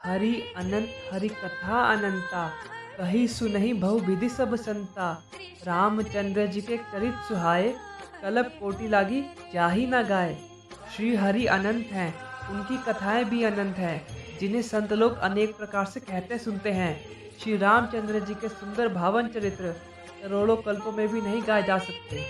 हरि अनंत हरि कथा अनंता, कही सुनहि बहु विधि सब संता। रामचंद्र जी के चरित सुहाए, कल्प कोटि लागी जाहि न गाए। श्री हरि अनंत हैं, उनकी कथाएं भी अनंत हैं, जिन्हें संत लोग अनेक प्रकार से कहते सुनते हैं। श्री रामचंद्र जी के सुंदर भावन चरित्र करोड़ों कल्पों में भी नहीं गाए जा सकते।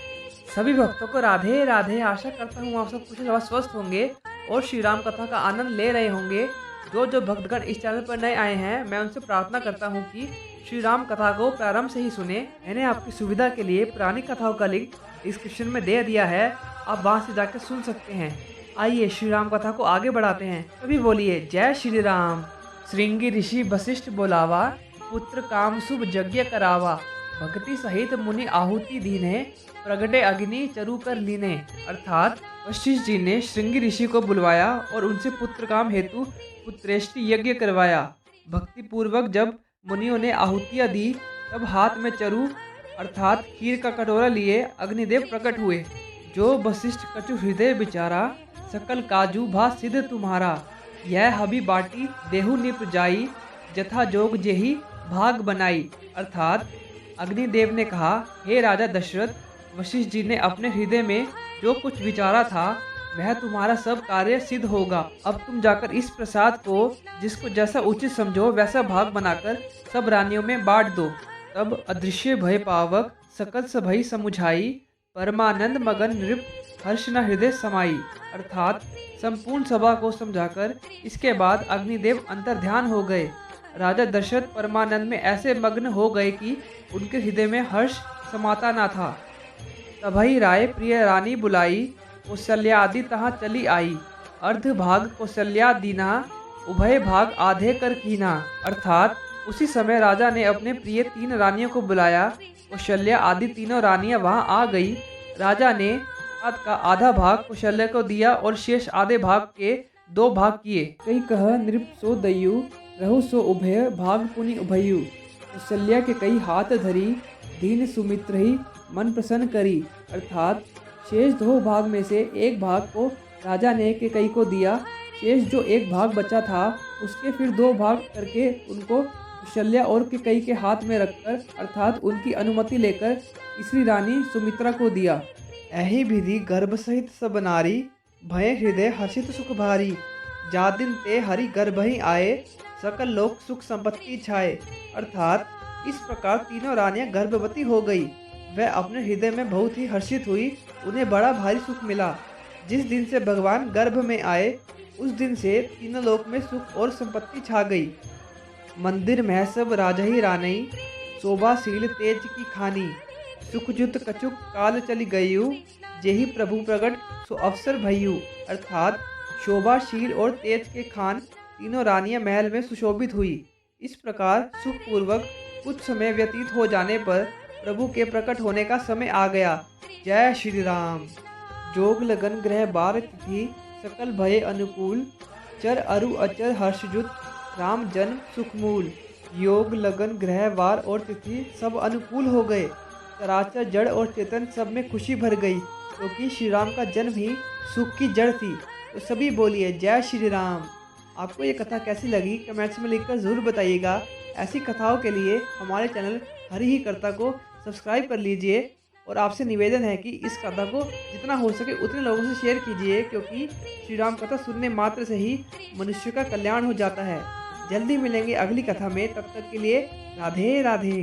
सभी भक्तों को राधे राधे। आशा करता हूँ आप सब कुशल व स्वस्थ होंगे और श्री राम कथा का आनंद ले रहे होंगे। जो भक्तगण इस चैनल पर नए आए हैं, मैं उनसे प्रार्थना करता हूँ कि श्री राम कथा को प्रारंभ से ही सुने। मैंने आपकी सुविधा के लिए पुरानी कथाओं का लिंक डिस्क्रिप्शन में दे दिया है, आप वहाँ से जाकर सुन सकते हैं। आइए श्री राम कथा को आगे बढ़ाते हैं। कभी बोलिए जय श्री राम। श्रृंगी ऋषि वशिष्ठ बोलावा, पुत्र काम शुभ यज्ञ करावा। भक्ति सहित मुनि आहुति दीने, प्रगटे अग्नि चरु कर लीने। अर्थात वशिष्ठ जी ने श्रृंगी ऋषि को बुलवाया और उनसे पुत्र काम हेतु पुत्रेष्टि यज्ञ करवाया। भक्ति पूर्वक जब मुनियों ने आहुतियां दी, तब हाथ में चरु अर्थात खीर का कटोरा लिए अग्निदेव प्रकट हुए। जो वशिष्ठ कटु हृदय बिचारा, सकल काजू भा सिद्ध तुम्हारा। यह हबी बाटी देहु निप जाई, जथा जोग जेहि भाग बनाई। अर्थात अग्निदेव ने कहा, हे राजा दशरथ, वशिष्ठ जी ने अपने हृदय में जो कुछ विचारा था वह तुम्हारा सब कार्य सिद्ध होगा। अब तुम जाकर इस प्रसाद को जिसको जैसा उचित समझो वैसा भाग बनाकर सब रानियों में बांट दो। तब अदृश्य भय पावक सकल सभई समुझाई, परमानंद मगन नृप हर्ष न हृदय समाई। अर्थात संपूर्ण सभा को समझाकर इसके बाद अग्निदेव अंतर्ध्यान हो गए। राजा दशरथ परमानंद में ऐसे मग्न हो गए कि उनके हृदय में हर्ष समाता न था। तभी राय प्रिय रानी बुलाई, कौशल्या आदि तहाँ चली आई। अर्ध भाग कौशल्या दीना, उभय भाग आधे कर कीना। अर्थात उसी समय राजा ने अपने प्रिय 3 रानियों को बुलाया। कौशल्या आदि तीनों रानियां वहां आ गई। राजा ने रात का आधा भाग कौशल्या को दिया और शेष आधे भाग के 2 भाग किए। कई कह नृप सो दयु, रहु सो उभय भाग पुनि उभयु। कौशल्या के कई हाथ धरी, दीन सुमित्र ही मन प्रसन्न करी। अर्थात शेष 2 भाग में से एक भाग को राजा ने केकई को दिया। शेष जो एक भाग बचा था उसके फिर 2 भाग करके उनको कौशल्या और केकई के हाथ में रखकर अर्थात उनकी अनुमति लेकर तीसरी रानी सुमित्रा को दिया। ऐही विधि गर्भ सहित सब नारी, भय हृदय हर्षित सुख भारी। जा दिन ते हरि गर्भ ही आए, सकल लोक सुख संपत्ति छाए। अर्थात इस प्रकार तीनों रानियां गर्भवती हो गई। वह अपने हृदय में बहुत ही हर्षित हुई, उन्हें बड़ा भारी सुख मिला। जिस दिन से भगवान गर्भ में आए उस दिन से तीनों लोक में सुख और संपत्ति छा गई। मंदिर में सब राजही रानई, शोभाशील तेज की खानी। सुखजुत कछुक काल चली गयु, जेहि प्रभु प्रगट सो अवसर भयु। अर्थात शोभाशील और तेज के खान तीनों रानियां महल में सुशोभित हुई। इस प्रकार सुखपूर्वक कुछ समय व्यतीत हो जाने पर प्रभु के प्रकट होने का समय आ गया। जय श्री राम। जोग लगन ग्रह बार तिथि, सकल भय अनुकूल। चर अरु अचर हर्षजुत, राम जन्म सुखमूल। योग लगन ग्रह वार और तिथि सब अनुकूल हो गए। चराचर जड़ और चेतन सब में खुशी भर गई, क्योंकि श्री राम का जन्म ही सुख की जड़ थी। तो सभी बोलिए जय श्री राम। आपको ये कथा कैसी लगी कमेंट्स में लिखकर ज़रूर बताइएगा। ऐसी कथाओं के लिए हमारे चैनल हरि ही कर्ता को सब्सक्राइब कर लीजिए और आपसे निवेदन है कि इस कथा को जितना हो सके उतने लोगों से शेयर कीजिए, क्योंकि श्री राम कथा सुनने मात्र से ही मनुष्य का कल्याण हो जाता है। जल्दी मिलेंगे अगली कथा में, तब तक के लिए राधे राधे।